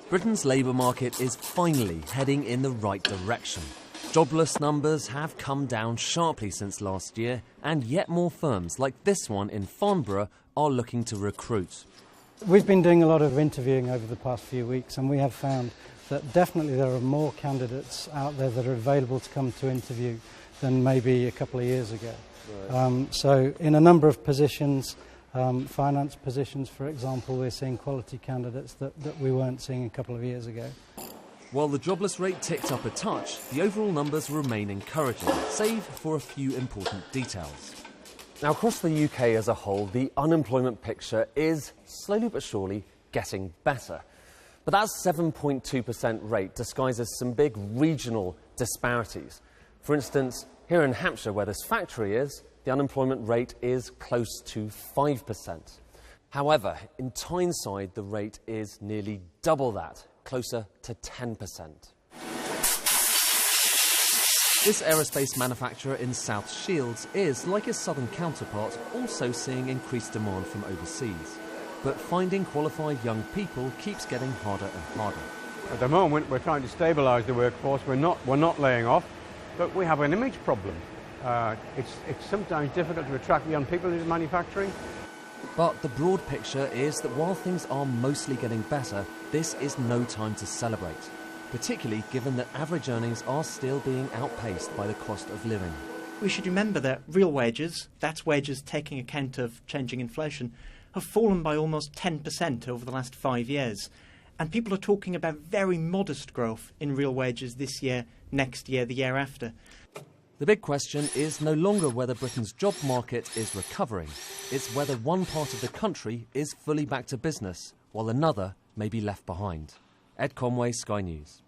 Britain's labour market is finally heading in the right direction. Jobless numbers have come down sharply since last year, and yet more firms like this one in Farnborough are looking to recruit. We've been doing a lot of interviewing over the past few weeks, and we have found that definitely there are more candidates out there that are available to come to interview than maybe a couple of years ago. Right. So in a number of positions, finance positions, for example, we're seeing quality candidates that we weren't seeing a couple of years ago. While the jobless rate ticked up a touch, the overall numbers remain encouraging, save for a few important details. Now, across the UK as a whole, the unemployment picture is slowly but surely getting better. But that 7.2% rate disguises some big regional disparities. For instance, here in Hampshire, where this factory is, the unemployment rate is close to 5%. However, in Tyneside, the rate is nearly double that, closer to 10%. This aerospace manufacturer in South Shields is, like its southern counterpart, also seeing increased demand from overseas. But finding qualified young people keeps getting harder and harder. At the moment, we're trying to stabilise the workforce. We're not laying off, but we have an image problem. It's sometimes difficult to attract young people into manufacturing. But the broad picture is that while things are mostly getting better, this is no time to celebrate, particularly given that average earnings are still being outpaced by the cost of living. We should remember that real wages, that's wages taking account of changing inflation, have fallen by almost 10% over the last 5 years. And people are talking about very modest growth in real wages this year, next year, the year after. The big question is no longer whether Britain's job market is recovering. It's whether one part of the country is fully back to business, while another may be left behind. Ed Conway, Sky News.